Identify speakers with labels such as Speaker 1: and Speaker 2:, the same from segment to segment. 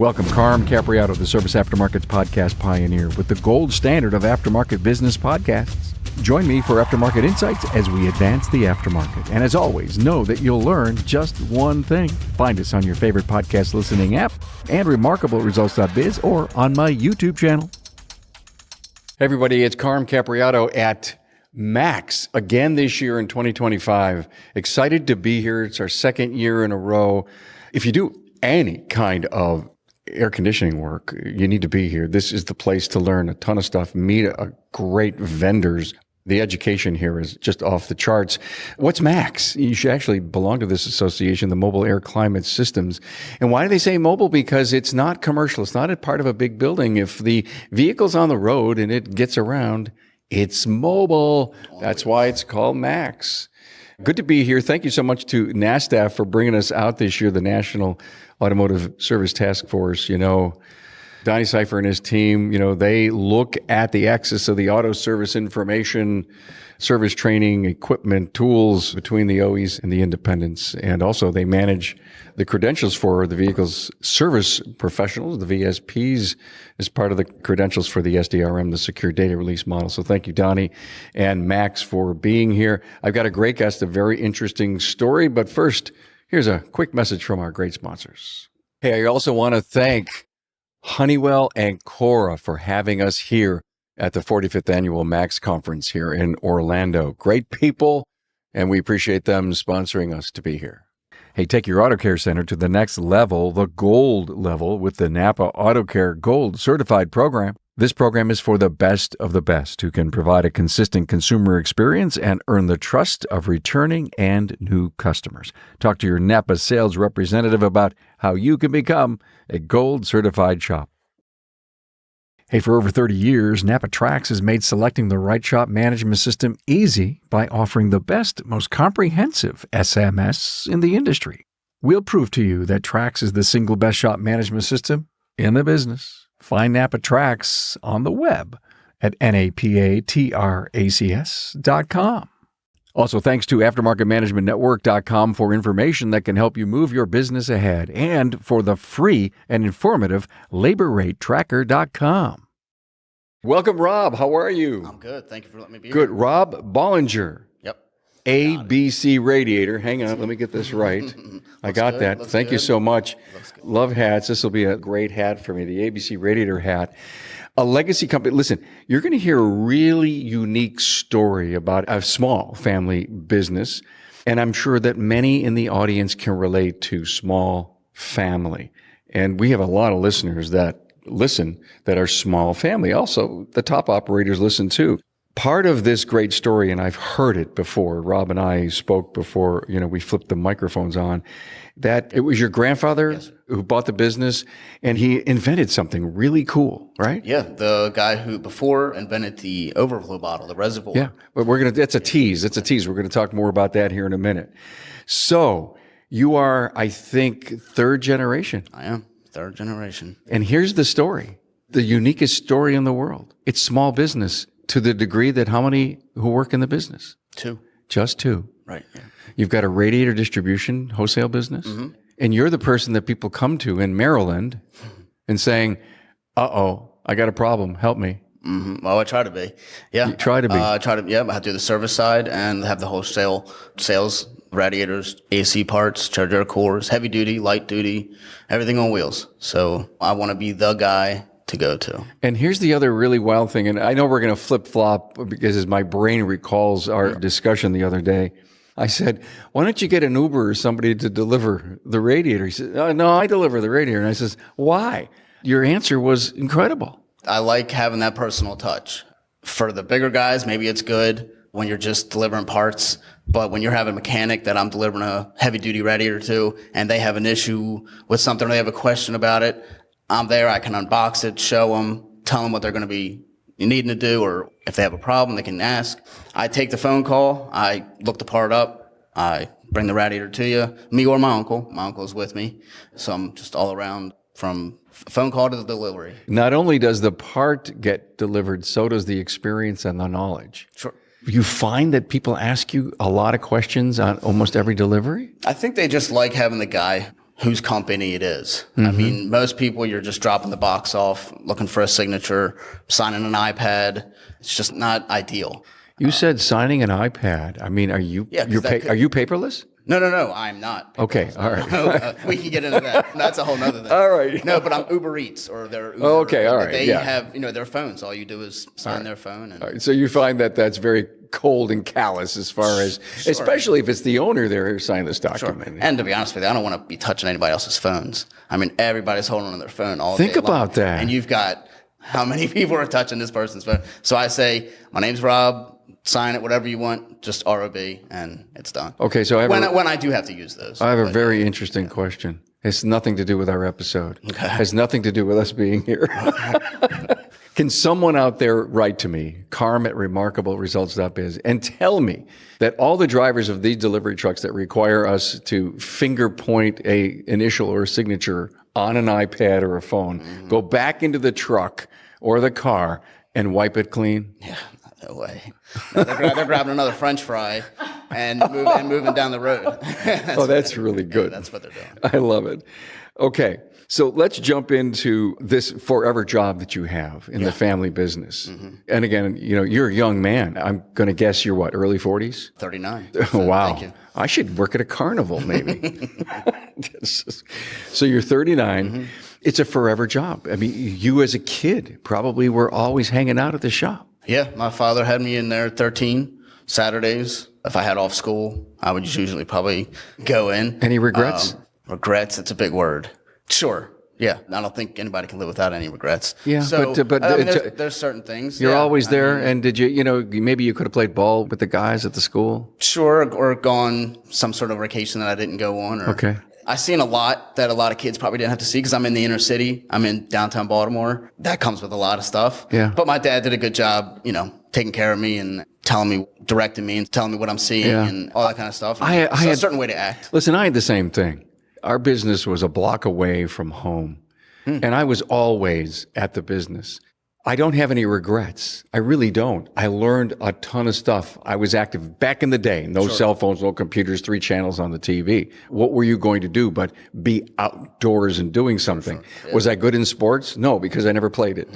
Speaker 1: Welcome, Carm Capriato, the Service Aftermarkets podcast pioneer with the gold standard of aftermarket business podcasts. Join me for Aftermarket Insights as we advance the aftermarket. And as always, know that you'll learn just one thing. Find us on your favorite podcast listening app and remarkableresults.biz or on my YouTube channel. Hey everybody, it's Carm Capriato at Max again this year in 2025. Excited to be here. It's our second year in a row. If you do any kind of air conditioning work, you need to be here. This is the place to learn a ton of stuff, meet great vendors. The education here is just off the charts. What's MAX? You should actually belong to this association, the Mobile Air Climate Systems. And why do they say mobile? Because it's not commercial. It's not a part of a big building. If the vehicle's on the road and it gets around, it's mobile. That's why it's called MAX. Good to be here. Thank you so much to NASTAF for bringing us out this year, the National Automotive Service Task Force. You know, Donnie Cipher and his team, they look at the axis of the auto service information, service training, equipment, tools between the OEs and the independents. And also they manage the credentials for the vehicle's service professionals, the VSPs, as part of the credentials for the SDRM, the secure data release model. So thank you, Donnie and Max, for being here. I've got a great guest, a very interesting story. But first, here's a quick message from our great sponsors. Hey, I also want to thank Honeywell and Cora for having us here at the 45th Annual MAX Conference here in Orlando. Great people, and we appreciate them sponsoring us to be here. Hey, take your auto care center to the next level, the gold level, with the NAPA Auto Care Gold Certified Program. This program is for the best of the best who can provide a consistent consumer experience and earn the trust of returning and new customers. Talk to your NAPA sales representative about how you can become a gold certified shop. Hey, for over 30 years, NAPA Trax has made selecting the right shop management system easy by offering the best, most comprehensive SMS in the industry. We'll prove to you that Trax is the single best shop management system in the business. Find NAPA Trax on the web at napatracs.com. Also, thanks to AftermarketManagementNetwork.com for information that can help you move your business ahead, and for the free and informative LaborRateTracker.com. Welcome, Rob. How are you?
Speaker 2: I'm good. Thank you for letting me be
Speaker 1: Good.
Speaker 2: here.
Speaker 1: Rob Bollinger.
Speaker 2: Yep.
Speaker 1: ABC Radiator. Hang on, let me get this right. I got that. Thank you so much. Love hats. This will be a great hat for me, the ABC Radiator hat. A legacy company. Listen, you're going to hear a really unique story about a small family business, and I'm sure that many in the audience can relate to small family. And we have a lot of listeners that listen that are small family. Also, the top operators listen too. Part of this great story, and I've heard it before, Rob and I spoke before, we flipped the microphones on, that it was your grandfather who bought the business, and he invented something really cool, right?
Speaker 2: Yeah, the guy who before invented the overflow bottle, the Reservoir.
Speaker 1: Yeah, but that's a tease. It's a tease. We're going to talk more about that here in a minute. So you are, I think, third generation.
Speaker 2: I am, third generation.
Speaker 1: And here's the story, the uniquest story in the world. It's small business to the degree that how many who work in the business?
Speaker 2: Two.
Speaker 1: Just two.
Speaker 2: Right, yeah.
Speaker 1: You've got a radiator distribution wholesale business, and you're the person that people come to in Maryland and saying, uh-oh, I got a problem, help me.
Speaker 2: Mm-hmm. Well, I try to be. Yeah.
Speaker 1: You try to be.
Speaker 2: I have to do the service side and have the wholesale sales, radiators, AC parts, charge air cores, heavy duty, light duty, everything on wheels. So I want to be the guy to go to.
Speaker 1: And here's the other really wild thing, and I know we're going to flip-flop because as my brain recalls our discussion the other day, I said, why don't you get an Uber or somebody to deliver the radiator? He said, oh, no, I deliver the radiator. And I says, why? Your answer was incredible.
Speaker 2: I like having that personal touch. For the bigger guys, maybe it's good when you're just delivering parts, but when you're having a mechanic that I'm delivering a heavy-duty radiator to, and they have an issue with something, or they have a question about it, I'm there, I can unbox it, show them, tell them what they're going to be needing to do, or if they have a problem, they can ask. I take the phone call, I look the part up, I bring the radiator to you, me or my uncle. My uncle is with me, so I'm just all around from phone call to the delivery.
Speaker 1: Not only does the part get delivered, so does the experience and the knowledge.
Speaker 2: Sure.
Speaker 1: You find that people ask you a lot of questions on almost every delivery?
Speaker 2: I think they just like having the guy whose company it is. I mean, most people, you're just dropping the box off, looking for a signature, signing an iPad. It's just not ideal.
Speaker 1: You said signing an iPad. I mean, are you are you paperless?
Speaker 2: No, I'm not.
Speaker 1: Okay, all right.
Speaker 2: We can get into that. That's a whole nother thing.
Speaker 1: All right.
Speaker 2: No, but I'm Uber Eats or they're Uber.
Speaker 1: Okay, all right.
Speaker 2: They
Speaker 1: yeah.
Speaker 2: have, their phones. All you do is sign their phone. And
Speaker 1: All right, so you find that that's very cold and callous as far as, especially if it's the owner there who signed this document.
Speaker 2: And to be honest with you, I don't want to be touching anybody else's phones. I mean, everybody's holding on their phone all
Speaker 1: Think
Speaker 2: day
Speaker 1: about
Speaker 2: long.
Speaker 1: that.
Speaker 2: And you've got how many people are touching this person's phone. So I say, my name's Rob. Sign it, whatever you want, just ROB, and it's done.
Speaker 1: Okay, so
Speaker 2: when I do have to use those.
Speaker 1: I have a very interesting question. It's nothing to do with our episode. Okay. It has nothing to do with us being here. Can someone out there write to me, carm@remarkableresults.biz, and tell me that all the drivers of these delivery trucks that require us to finger point a initial or a signature on an iPad or a phone go back into the truck or the car and wipe it clean?
Speaker 2: Yeah. No way. No, they're grabbing another French fry and moving down the road.
Speaker 1: That's really good.
Speaker 2: Yeah, that's what they're doing.
Speaker 1: I love it. Okay, so let's jump into this forever job that you have in the family business. And again, you're a young man. I'm going to guess you're what, early 40s?
Speaker 2: 39.
Speaker 1: Wow.
Speaker 2: Thank you.
Speaker 1: I should work at a carnival maybe. So you're 39. It's a forever job. I mean, you as a kid probably were always hanging out at the shop.
Speaker 2: Yeah, my father had me in there at 13 Saturdays. If I had off school, I would usually probably go in.
Speaker 1: Any regrets?
Speaker 2: Regrets, it's a big word. Sure. Yeah, I don't think anybody can live without any regrets.
Speaker 1: Yeah,
Speaker 2: so,
Speaker 1: but
Speaker 2: I mean, there's certain things.
Speaker 1: You're always there, and did you, maybe you could have played ball with the guys at the school?
Speaker 2: Sure, or gone some sort of vacation that I didn't go on. Or,
Speaker 1: okay.
Speaker 2: I've seen a lot that a lot of kids probably didn't have to see because I'm in the inner city. I'm in downtown Baltimore. That comes with a lot of stuff.
Speaker 1: Yeah.
Speaker 2: But my dad did a good job, taking care of me and directing me and telling me what I'm seeing and all that kind of stuff. I had a certain way to act.
Speaker 1: Listen, I had the same thing. Our business was a block away from home, and I was always at the business. I don't have any regrets. I really don't. I learned a ton of stuff. I was active back in the day. No cell phones, no computers, 3 channels on the TV. What were you going to do but be outdoors and doing something? Yeah. Was I good in sports? No, because I never played it.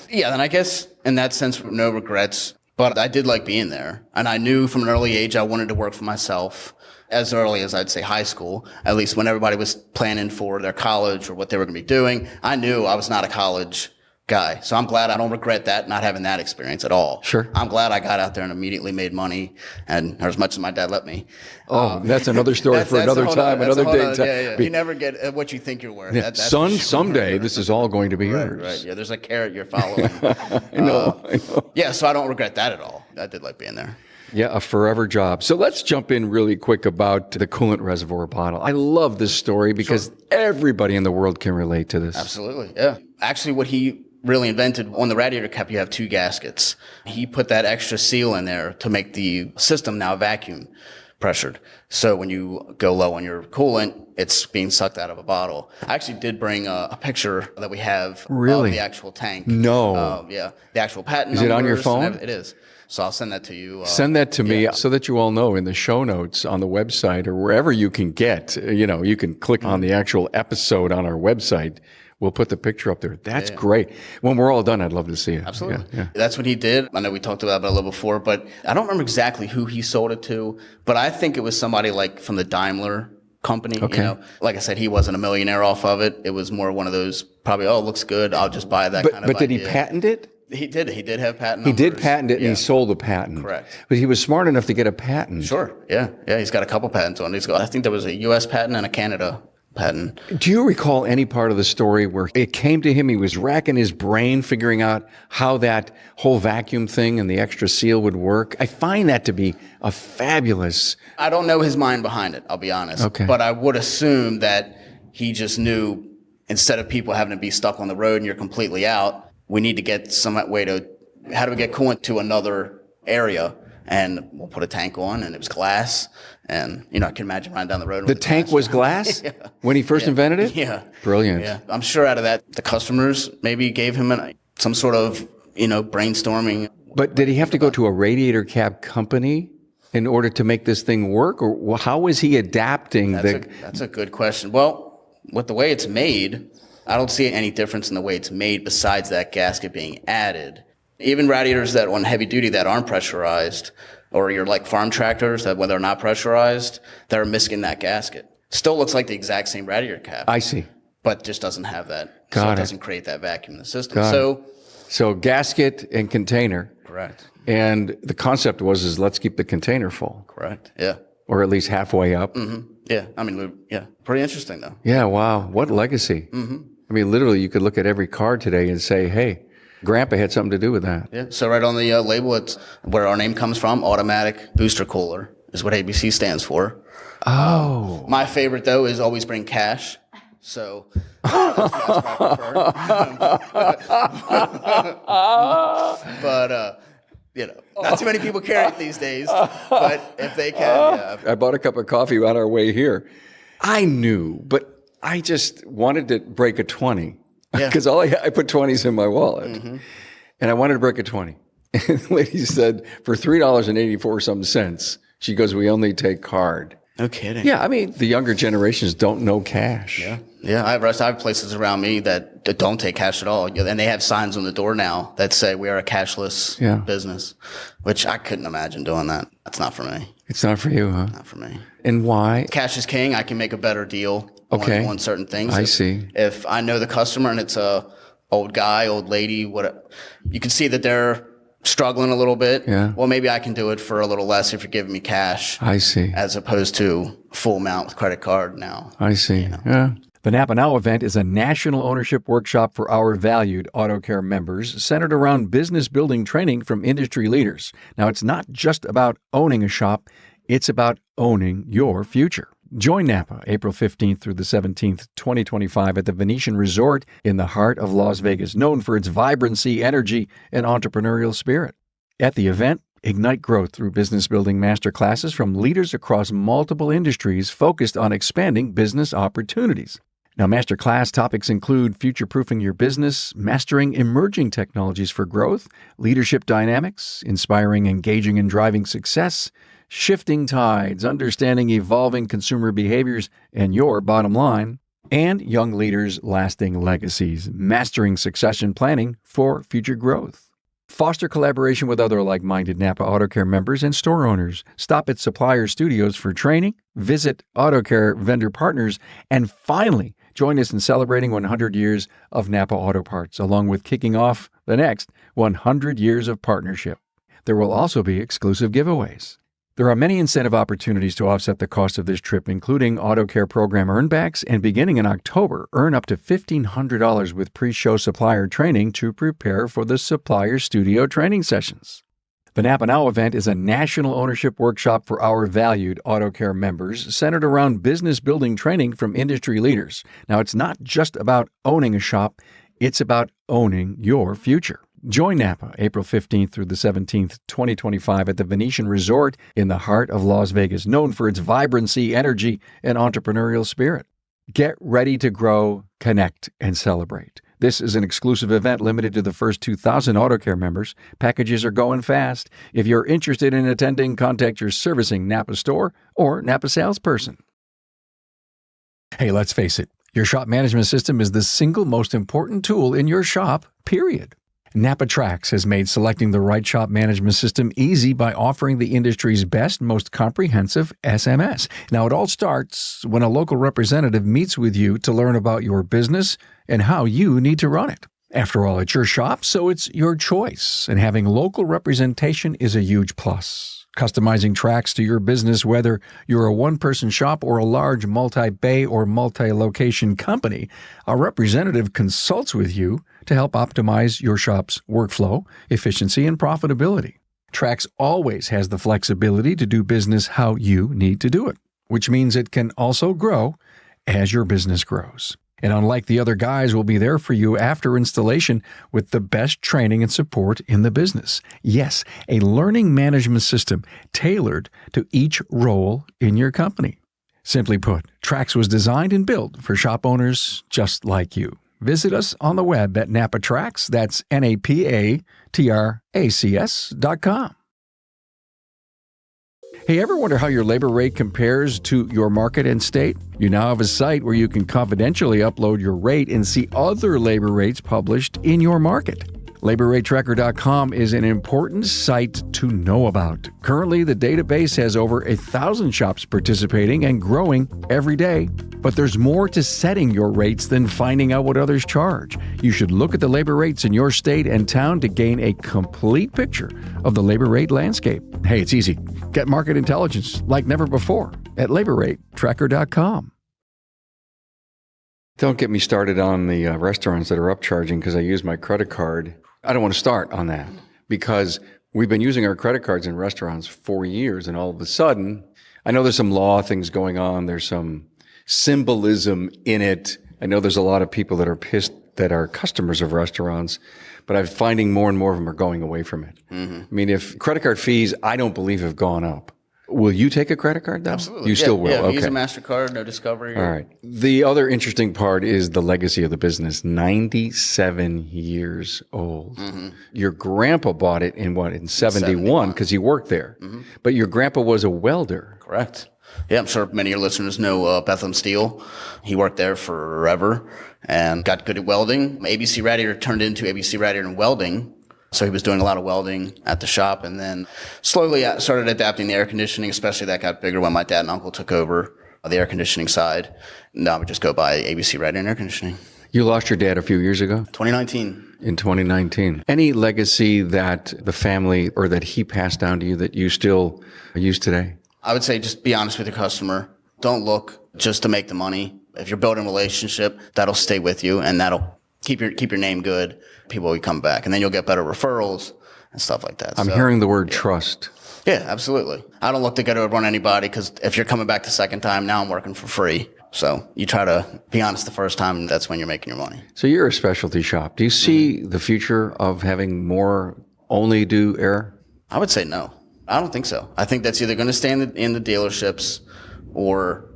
Speaker 2: Yeah, and I guess in that sense, no regrets. But I did like being there. And I knew from an early age I wanted to work for myself. As early as I'd say high school, at least when everybody was planning for their college or what they were going to be doing, I knew I was not a college guy. So I'm glad I don't regret that, not having that experience at all.
Speaker 1: Sure.
Speaker 2: I'm glad I got out there and immediately made money, or as much as my dad let me.
Speaker 1: Oh, that's another story for another time, another day.
Speaker 2: Yeah. You never get what you think you're worth.
Speaker 1: Yeah. Son, someday this is all going to be yours.
Speaker 2: Right. Yeah, there's a carrot you're following.
Speaker 1: I know.
Speaker 2: Yeah, so I don't regret that at all. I did like being there.
Speaker 1: Yeah, a forever job. So let's jump in really quick about the coolant reservoir bottle. I love this story because everybody in the world can relate to this.
Speaker 2: Absolutely, yeah. Actually, what he really invented, on the radiator cap, you have 2 gaskets. He put that extra seal in there to make the system now vacuum pressured. So when you go low on your coolant, it's being sucked out of a bottle. I actually did bring a picture that we have of the actual tank.
Speaker 1: No.
Speaker 2: Yeah, the actual patent
Speaker 1: Is it on your phone?
Speaker 2: It is. So I'll send that to you.
Speaker 1: Send that to me so that you all know in the show notes on the website or wherever you can get, you can click on the actual episode on our website. We'll put the picture up there. That's great. When we're all done, I'd love to see it.
Speaker 2: Absolutely. Yeah. That's what he did. I know we talked about it a little before, but I don't remember exactly who he sold it to, but I think it was somebody like from the Daimler company.
Speaker 1: Okay.
Speaker 2: Like I said, he wasn't a millionaire off of it. It was more one of those probably, it looks good, I'll just buy that kind of
Speaker 1: But did
Speaker 2: idea.
Speaker 1: he patent it?
Speaker 2: He did. He did have patent
Speaker 1: He
Speaker 2: numbers.
Speaker 1: did patent it and he sold the patent.
Speaker 2: Correct.
Speaker 1: But he was smart enough to get a patent.
Speaker 2: Sure. Yeah. Yeah. He's got a couple patents on it. I think there was a U.S. patent and a Canada patent.
Speaker 1: Do you recall any part of the story where it came to him, he was racking his brain figuring out how that whole vacuum thing and the extra seal would work? I find that to be a fabulous...
Speaker 2: I don't know his mind behind it, I'll be honest.
Speaker 1: Okay.
Speaker 2: But I would assume that he just knew, instead of people having to be stuck on the road and you're completely out, we need to get some way to, how do we get coolant to another area? And we'll put a tank on, and it was glass. And, I can imagine riding down the road.
Speaker 1: The tank was glass when he first invented it?
Speaker 2: Yeah.
Speaker 1: Brilliant.
Speaker 2: Yeah. I'm sure out of that, the customers maybe gave him some sort of, brainstorming.
Speaker 1: But did he have to go to a radiator cap company in order to make this thing work? Or how is he adapting?
Speaker 2: That's a good question. Well, with the way it's made, I don't see any difference in the way it's made besides that gasket being added. Even radiators that on heavy duty that aren't pressurized, or your like farm tractors that when they're not pressurized, they're missing that gasket. Still looks like the exact same radiator cap.
Speaker 1: I see.
Speaker 2: But just doesn't have that.
Speaker 1: Got
Speaker 2: so
Speaker 1: it.
Speaker 2: It doesn't create that vacuum in the system.
Speaker 1: So gasket and container.
Speaker 2: Correct.
Speaker 1: And the concept was let's keep the container full.
Speaker 2: Correct. Yeah.
Speaker 1: Or at least halfway up.
Speaker 2: Mm-hmm. Yeah. I mean, pretty interesting though.
Speaker 1: Yeah. Wow. What legacy. Mm-hmm. I mean, literally you could look at every car today and say, hey, Grandpa had something to do with that.
Speaker 2: Yeah. So right on the label, it's where our name comes from. Automatic booster cooler is what ABC stands for.
Speaker 1: Oh.
Speaker 2: My favorite though is always bring cash. So that's my preferred. But not too many people carry it these days. But if they can, yeah.
Speaker 1: I bought a cup of coffee on our way here. I knew, but I just wanted to break a 20 because I put 20s in my wallet, and I wanted to break a 20. And the lady said, for $3.84 some cents, she goes, we only take card.
Speaker 2: No kidding.
Speaker 1: Yeah, I mean, the younger generations don't know cash.
Speaker 2: Yeah. I have places around me that don't take cash at all, and they have signs on the door now that say we are a cashless business, which I couldn't imagine doing that. That's not for me.
Speaker 1: It's not for you, huh?
Speaker 2: Not for me.
Speaker 1: And why?
Speaker 2: Cash is king. I can make a better deal on certain things.
Speaker 1: I see.
Speaker 2: If I know the customer and it's a old guy, old lady, you can see that they're struggling a little bit.
Speaker 1: Yeah.
Speaker 2: Well, maybe I can do it for a little less if you're giving me cash.
Speaker 1: I see.
Speaker 2: As opposed to full amount with credit card now.
Speaker 1: I see. Yeah. The NAPA Now event is a national ownership workshop for our valued AutoCare members centered around business building training from industry leaders. Now, it's not just about owning a shop, it's about owning your future. Join NAPA April 15th through the 17th, 2025 at the Venetian Resort in the heart of Las Vegas, known for its vibrancy, energy, and entrepreneurial spirit. At the event, ignite growth through business building masterclasses from leaders across multiple industries focused on expanding business opportunities. Now, masterclass topics include future-proofing your business, mastering emerging technologies for growth, leadership dynamics, inspiring, engaging, and driving success, shifting tides, understanding evolving consumer behaviors and your bottom line, and young leaders' lasting legacies, mastering succession planning for future growth. Foster collaboration with other like-minded NAPA AutoCare members and store owners. Stop at supplier studios for training, visit AutoCare vendor partners, and finally, join us in celebrating 100 years of NAPA Auto Parts, along with kicking off the next 100 years of partnership. There will also be exclusive giveaways. There are many incentive opportunities to offset the cost of this trip, including AutoCare program earnbacks, and beginning in October, earn up to $1,500 with pre-show supplier training to prepare for the supplier studio training sessions. The NAPA Now event is a national ownership workshop for our valued AutoCare members centered around business building training from industry leaders. Now, it's not just about owning a shop, it's about owning your future. Join NAPA April 15th through the 17th, 2025 at the Venetian Resort in the heart of Las Vegas, known for its vibrancy, energy, and entrepreneurial spirit. Get ready to grow, connect, and celebrate. This is an exclusive event limited to the first 2,000 AutoCare members. Packages are going fast. If you're interested in attending, contact your servicing NAPA store or NAPA salesperson. Hey, let's face it, your shop management system is the single most important tool in your shop, period. NAPA Trax has made selecting the right shop management system easy by offering the industry's best, most comprehensive SMS. Now, it all starts when a local representative meets with you to learn about your business and how you need to run it. After all, it's your shop, so it's your choice, and having local representation is a huge plus. Customizing Trax to your business, whether you're a one-person shop or a large multi-bay or multi-location company, a representative consults with you to help optimize your shop's workflow, efficiency, and profitability. Trax always has the flexibility to do business how you need to do it, which means it can also grow as your business grows. And unlike the other guys, will be there for you after installation with the best training and support in the business. Yes, a learning management system tailored to each role in your company. Simply put, Trax was designed and built for shop owners just like you. Visit us on the web at NAPA Trax, that's NAPATRACS.com. Hey, ever wonder how your labor rate compares to your market and state? You now have a site where you can confidentially upload your rate and see other labor rates published in your market. LaborRateTracker.com is an important site to know about. Currently, the database has over 1,000 shops participating and growing every day. But there's more to setting your rates than finding out what others charge. You should look at the labor rates in your state and town to gain a complete picture of the labor rate landscape. Hey, it's easy. Get market intelligence like never before at LaborRateTracker.com. Don't get me started on the restaurants that are upcharging because I use my credit card. I don't want to start on that because we've been using our credit cards in restaurants for years, and all of a sudden, I know there's some law things going on. There's some symbolism in it. I know there's a lot of people that are pissed that are customers of restaurants, but I'm finding more and more of them are going away from it. I mean, if credit card fees, I don't believe have gone up. Will you take a credit card though?
Speaker 2: Absolutely.
Speaker 1: You still will?
Speaker 2: Yeah,
Speaker 1: Okay.
Speaker 2: Visa, MasterCard, no Discovery.
Speaker 1: All right. The other interesting part is the legacy of the business. 97 years old. Your grandpa bought it in 71 because he worked there. But your grandpa was a welder.
Speaker 2: Correct. Yeah, I'm sure many of your listeners know Bethlehem Steel. He worked there forever and got good at welding. ABC Radiator turned into ABC Radiator and Welding. So he was doing a lot of welding at the shop, and then slowly started adapting the air conditioning, especially that got bigger when my dad and uncle took over the air conditioning side. Now we just go by ABC Radiator and Air Conditioning.
Speaker 1: You lost your dad a few years ago?
Speaker 2: 2019.
Speaker 1: In 2019. Any legacy that the family or that he passed down to you that you still use today?
Speaker 2: I would say just be honest with your customer. Don't look just to make the money. If you're building a relationship, that'll stay with you, and that'll keep your name good. People will come back, and then you'll get better referrals and stuff like that.
Speaker 1: I'm hearing the word trust.
Speaker 2: Yeah, absolutely. I don't look to get over on anybody because if you're coming back the second time, now I'm working for free. So you try to be honest the first time, and that's when you're making your money.
Speaker 1: So you're a specialty shop. Do you see the future of having more only do air?
Speaker 2: I would say no. I don't think so. I think that's either going to stay in the dealerships or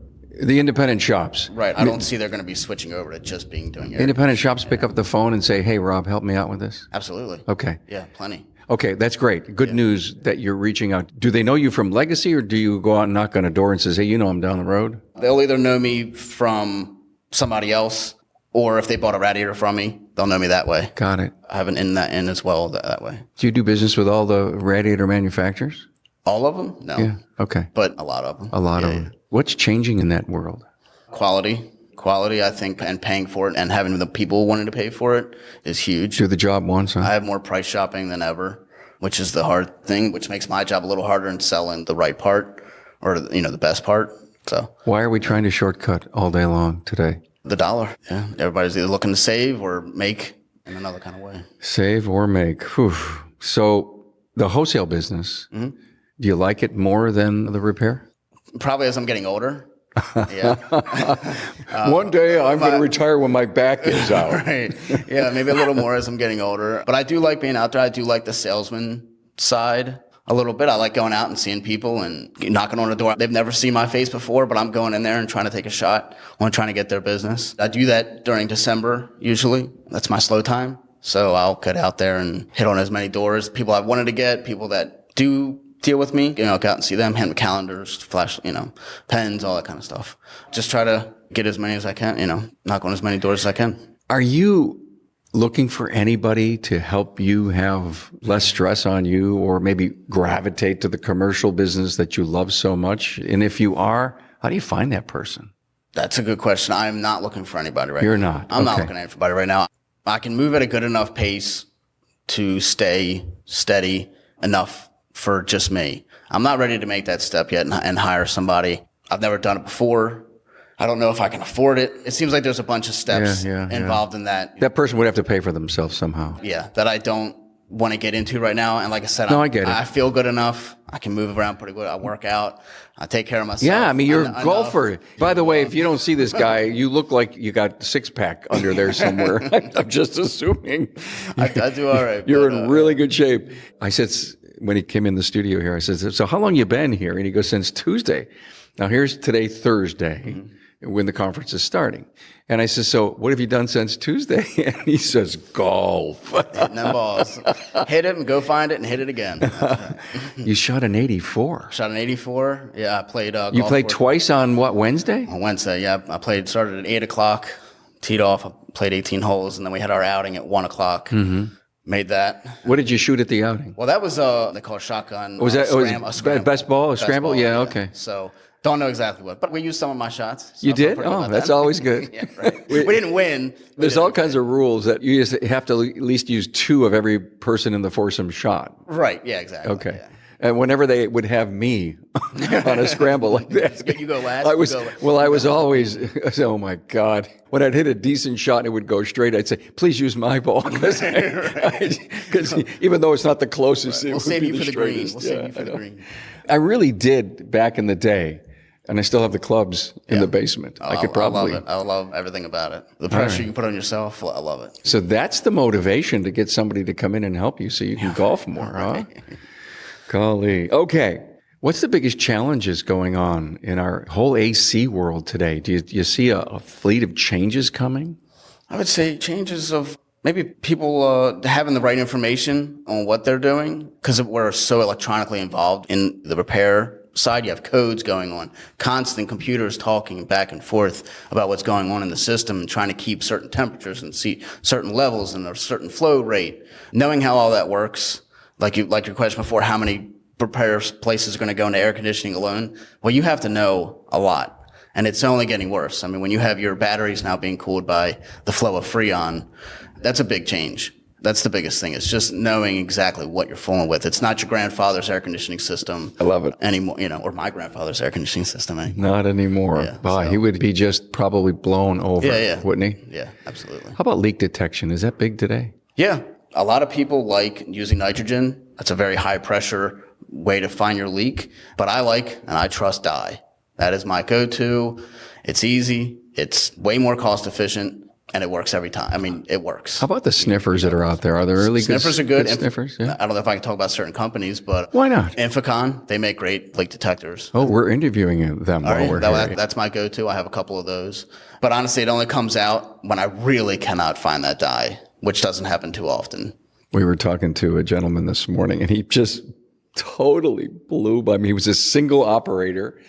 Speaker 1: the independent shops.
Speaker 2: Right. I don't see they're going to be switching over to just doing air.
Speaker 1: Independent shops pick up the phone and say, hey, Rob, help me out with this?
Speaker 2: Absolutely.
Speaker 1: Okay.
Speaker 2: Yeah, plenty.
Speaker 1: Okay, that's great. Good news that you're reaching out. Do they know you from Legacy, or do you go out and knock on a door and says, hey, I'm down the road?
Speaker 2: They'll either know me from somebody else, or if they bought a radiator from me, they'll know me that way.
Speaker 1: Got it.
Speaker 2: I have an in as well that way.
Speaker 1: Do you do business with all the radiator manufacturers?
Speaker 2: All of them? No.
Speaker 1: Yeah. Okay.
Speaker 2: But a lot of them.
Speaker 1: A lot of them. What's changing in that world?
Speaker 2: Quality, I think, and paying for it and having the people wanting to pay for it is huge.
Speaker 1: Do the job once, huh?
Speaker 2: I have more price shopping than ever, which is the hard thing, which makes my job a little harder in selling the right part or, the best part. So
Speaker 1: why are we trying to shortcut all day long today?
Speaker 2: The dollar. Yeah. Everybody's either looking to save or make in another kind of way.
Speaker 1: Save or make. Whew. So the wholesale business, do you like it more than the repair?
Speaker 2: Probably as I'm getting older. Yeah.
Speaker 1: One day I'm going to retire when my back is out.
Speaker 2: Right. Yeah, maybe a little more as I'm getting older. But I do like being out there. I do like the salesman side a little bit. I like going out and seeing people and knocking on the door. They've never seen my face before, but I'm going in there and trying to take a shot on trying to get their business. I do that during December, usually. That's my slow time. So I'll get out there and hit on as many doors. People I've wanted to get, people that do deal with me, go out and see them, hand them calendars, flash, pens, all that kind of stuff. Just try to get as many as I can, knock on as many doors as I can.
Speaker 1: Are you looking for anybody to help you have less stress on you, or maybe gravitate to the commercial business that you love so much? And if you are, how do you find that person?
Speaker 2: That's a good question. I'm not looking for anybody right now.
Speaker 1: You're not?
Speaker 2: I'm not looking at anybody right now. I can move at a good enough pace to stay steady enough for just me. I'm not ready to make that step yet and hire somebody. I've never done it before. I don't know if I can afford it. It seems like there's a bunch of steps involved in that.
Speaker 1: That person would have to pay for themselves somehow.
Speaker 2: Yeah, that I don't want to get into right now. And like I said,
Speaker 1: I get it.
Speaker 2: I feel good enough. I can move around pretty good. I work out. I take care of myself.
Speaker 1: Yeah, I mean, you're a golfer. By the way, if you don't see this guy, you look like you got six-pack under there somewhere. I'm just assuming.
Speaker 2: I do all right.
Speaker 1: You're in really good shape. I said, when he came in the studio here, I said, so how long you been here? And he goes, since Tuesday. Now, here's today, Thursday. when the conference is starting. And I said, so what have you done since Tuesday? And he says, golf.
Speaker 2: Hitting them balls. Hit it and go find it and hit it again. That's right.
Speaker 1: You shot an 84.
Speaker 2: Shot an 84. Yeah, I played golf.
Speaker 1: You played twice on what, Wednesday?
Speaker 2: On Wednesday, yeah. Started at 8 o'clock, teed off, I played 18 holes, and then we had our outing at 1 o'clock. Mm-hmm. Made that.
Speaker 1: What did you shoot at the outing?
Speaker 2: Well, that was, they call it shotgun.
Speaker 1: Was that
Speaker 2: a scramble.
Speaker 1: Best ball, a scramble?
Speaker 2: Ball,
Speaker 1: yeah, okay.
Speaker 2: So, don't know exactly what, but we used some of my shots. So
Speaker 1: you did? Oh, that's always good.
Speaker 2: Yeah, right. We didn't win.
Speaker 1: There's all kinds of rules that you just have to at least use 2 of every person in the foursome shot.
Speaker 2: Right, yeah, exactly.
Speaker 1: Okay.
Speaker 2: Yeah.
Speaker 1: And whenever they would have me on a scramble like that,
Speaker 2: you go last.
Speaker 1: I was always, oh my God. When I'd hit a decent shot and it would go straight, I'd say, please use my ball. Because even though it's not the closest,
Speaker 2: we'll save you for the green. We'll save you for the green.
Speaker 1: I really did back in the day. And I still have the clubs in the basement.
Speaker 2: I love it. I love everything about it. The pressure you put on yourself, I love it.
Speaker 1: So that's the motivation to get somebody to come in and help you so you can golf more, huh? Golly. Okay. What's the biggest challenges going on in our whole AC world today? Do you see a fleet of changes coming?
Speaker 2: I would say changes of maybe people having the right information on what they're doing, because we're so electronically involved in the repair side. You have codes going on, constant computers talking back and forth about what's going on in the system and trying to keep certain temperatures and see certain levels and a certain flow rate. Knowing how all that works, like your question before, how many repair places are going to go into air conditioning alone? Well, you have to know a lot, and it's only getting worse. I mean, when you have your batteries now being cooled by the flow of Freon, that's a big change. That's the biggest thing. It's just knowing exactly what you're fooling with. It's not your grandfather's air conditioning system.
Speaker 1: I love it.
Speaker 2: Anymore, or my grandfather's air conditioning system anymore.
Speaker 1: Not anymore.
Speaker 2: Yeah,
Speaker 1: Wow, he would be just probably blown over, wouldn't he?
Speaker 2: Yeah, absolutely.
Speaker 1: How about leak detection? Is that big today?
Speaker 2: Yeah. A lot of people like using nitrogen. That's a very high pressure way to find your leak. But I like and I trust dye. That is my go-to. It's easy. It's way more cost efficient. And it works every time. I mean, it works.
Speaker 1: How about the sniffers that are out there? Are there really
Speaker 2: sniffers are good.
Speaker 1: Sniffers? Yeah.
Speaker 2: I don't know if I can talk about certain companies, but
Speaker 1: why not?
Speaker 2: Inficon, they make great leak detectors.
Speaker 1: Oh, we're interviewing them while we're here.
Speaker 2: That's my go-to. I have a couple of those. But honestly, it only comes out when I really cannot find that dye, which doesn't happen too often. We
Speaker 1: were talking to a gentleman this morning, and he just totally blew by me. He was a single operator,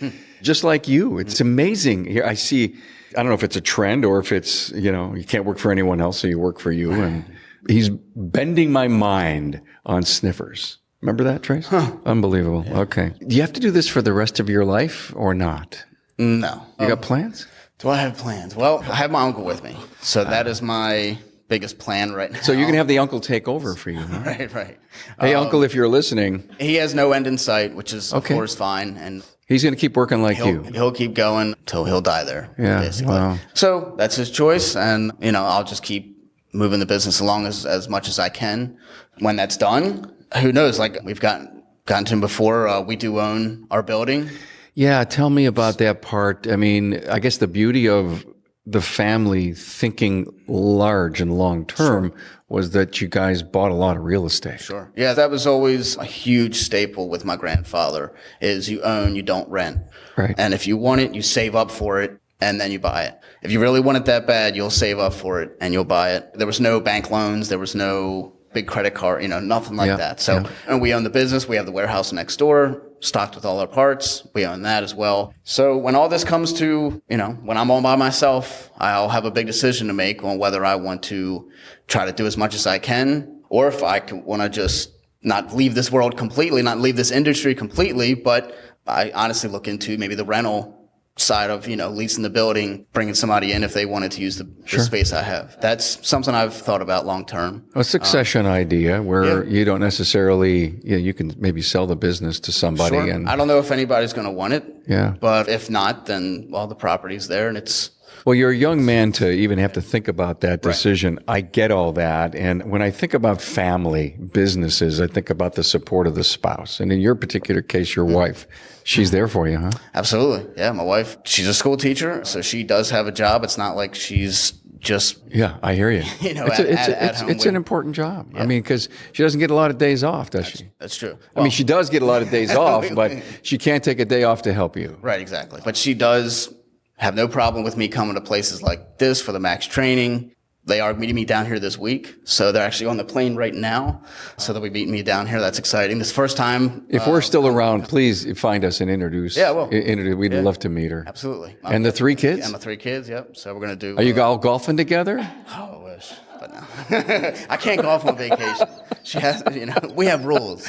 Speaker 1: just like you. It's amazing. Here I see. I don't know if it's a trend or if it's, you can't work for anyone else, so you work for you. And he's bending my mind on sniffers. Remember that, Trace? Huh. Unbelievable. Yeah. Okay. Do you have to do this for the rest of your life or not?
Speaker 2: No.
Speaker 1: You got plans?
Speaker 2: Do I have plans? Well, I have my uncle with me. So that is my biggest plan right now.
Speaker 1: So you're going to have the uncle take over for you, huh?
Speaker 2: Right.
Speaker 1: Hey, uncle, if you're listening.
Speaker 2: He has no end in sight, which is, of course, fine. And
Speaker 1: he's going to keep working like you.
Speaker 2: He'll keep going till he'll die there, basically.
Speaker 1: Wow.
Speaker 2: So that's his choice. And, I'll just keep moving the business along as much as I can. When that's done, who knows? Like we've gotten to him before. We do own our building. Yeah.
Speaker 1: Tell me about that part. I mean, I guess the beauty of the family thinking large and long term was that you guys bought a lot of real estate.
Speaker 2: Sure. Yeah, that was always a huge staple with my grandfather is you own, you don't rent.
Speaker 1: Right.
Speaker 2: And if you want it, you save up for it and then you buy it. If you really want it that bad, you'll save up for it and you'll buy it. There was no bank loans. There was no big credit card, nothing like that. So, and we own the business. We have the warehouse next door, stocked with all our parts. We own that as well. So when all this comes to, when I'm all by myself, I'll have a big decision to make on whether I want to try to do as much as I can, or if I want to just not leave this world completely, not leave this industry completely, but I honestly look into maybe the rental side of, leasing the building, bringing somebody in if they wanted to use the space I have. That's something I've thought about long term.
Speaker 1: A succession idea where you don't necessarily, you can maybe sell the business to somebody.
Speaker 2: Sure.
Speaker 1: And
Speaker 2: I don't know if anybody's going to want it.
Speaker 1: Yeah.
Speaker 2: But if not, then, the property's there and it's.
Speaker 1: Well, you're a young man to even have to think about that decision. Right. I get all that. And when I think about family businesses, I think about the support of the spouse. And in your particular case, your wife, she's there for you, huh?
Speaker 2: Absolutely. Yeah. My wife, she's a school teacher, so she does have a job. It's not like she's just.
Speaker 1: Yeah, I hear you. It's an important job. Yeah. I mean, because she doesn't get a lot of days off, does she?
Speaker 2: That's true.
Speaker 1: I mean, she does get a lot of days off, but she can't take a day off to help you.
Speaker 2: Right. Exactly. But she does have no problem with me coming to places like this for the max training. They are meeting me down here this week. So they're actually on the plane right now. So they'll be meeting me down here. That's exciting. This first time.
Speaker 1: If we're still around, please find us and introduce.
Speaker 2: Yeah, well.
Speaker 1: We'd love to meet her.
Speaker 2: Absolutely.
Speaker 1: And the 3 kids?
Speaker 2: And the 3 kids, yep. So we're going to do.
Speaker 1: Are you all golfing together?
Speaker 2: Oh, I wish. But no. I can't golf on vacation. She has, we have rules.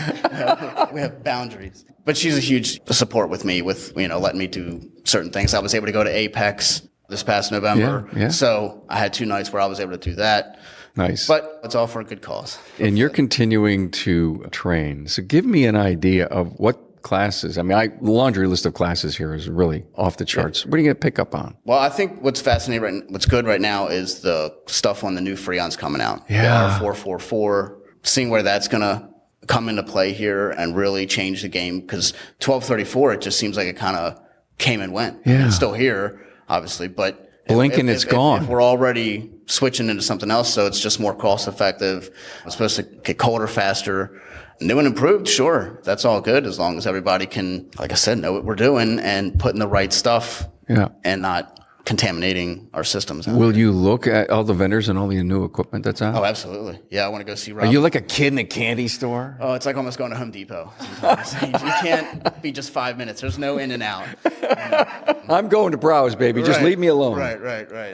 Speaker 2: We have boundaries. But she's a huge support with me with, letting me do certain things. I was able to go to Apex this past November.
Speaker 1: Yeah.
Speaker 2: So I had 2 nights where I was able to do that.
Speaker 1: Nice.
Speaker 2: But it's all for a good cause.
Speaker 1: And you're continuing to train. So give me an idea of what classes. I mean, the laundry list of classes here is really off the charts. Yeah. What are you going to pick up on?
Speaker 2: Well, I think what's fascinating, what's good right now is the stuff on the new Freons coming out.
Speaker 1: Yeah.
Speaker 2: The R444, seeing where that's going to come into play here and really change the game. Because 1234, it just seems like it kind of came and went.
Speaker 1: Yeah.
Speaker 2: It's still here, obviously, but
Speaker 1: blinking, it's gone.
Speaker 2: If we're already switching into something else, so it's just more cost effective. It's supposed to get colder faster. New and improved, sure. That's all good as long as everybody can, like I said, know what we're doing and putting the right stuff and not contaminating our systems.
Speaker 1: Will you look at all the vendors and all the new equipment that's out?
Speaker 2: Oh, absolutely. Yeah, I want to go see Rob.
Speaker 1: Are you like a kid in a candy store?
Speaker 2: Oh, it's like almost going to Home Depot sometimes. You can't be just 5 minutes. There's no in and out.
Speaker 1: I'm going to browse, baby. Just leave me alone.
Speaker 2: Right.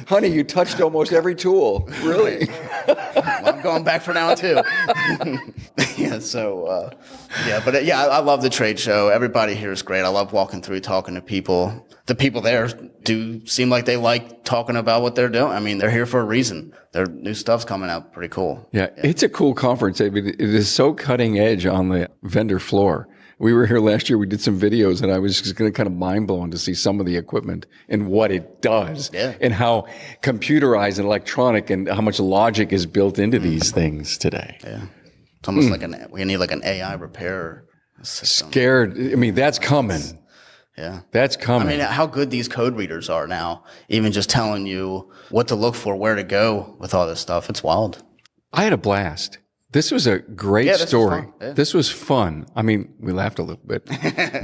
Speaker 1: Honey, you touched almost every tool. Really?
Speaker 2: Well, I'm going back for now, too. I love the trade show. Everybody here is great. I love walking through, talking to people. The people there do seem like they like talking about what they're doing. I mean, they're here for a reason. Their new stuff's coming out pretty cool.
Speaker 1: Yeah, it's a cool conference. I mean, it is so cutting edge on the vendor floor. We were here last year. We did some videos, and I was just kind of mind blown to see some of the equipment and what it does, and how computerized and electronic, and how much logic is built into these things today.
Speaker 2: Yeah, it's almost like we need like an AI repair system.
Speaker 1: Scared. I mean, that's coming.
Speaker 2: Yeah,
Speaker 1: that's coming.
Speaker 2: I mean, how good these code readers are now, even just telling you what to look for, where to go with all this stuff. It's wild.
Speaker 1: I had a blast. This was a great story. This was fun. I mean, we laughed a little bit.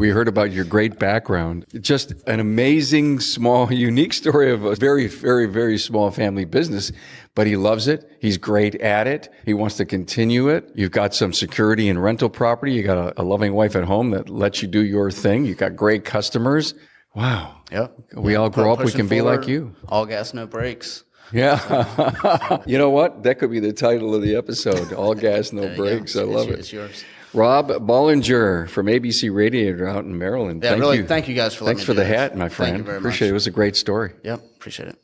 Speaker 1: We heard about your great background. Just an amazing, small, unique story of a very, very, very small family business. But he loves it. He's great at it. He wants to continue it. You've got some security and rental property. You got a loving wife at home that lets you do your thing. You got great customers. Wow.
Speaker 2: Yep.
Speaker 1: We all grow up. We can be like you.
Speaker 2: All gas, no brakes.
Speaker 1: Yeah. You know what? That could be the title of the episode. All gas, no brakes. I love it.
Speaker 2: It's yours.
Speaker 1: Rob Bollinger from ABC Radiator out in Maryland.
Speaker 2: Yeah, thank you guys for letting me do this.
Speaker 1: Thanks for the hat, my friend.
Speaker 2: Thank you very much.
Speaker 1: Appreciate it. It was a great story.
Speaker 2: Yep. Appreciate it.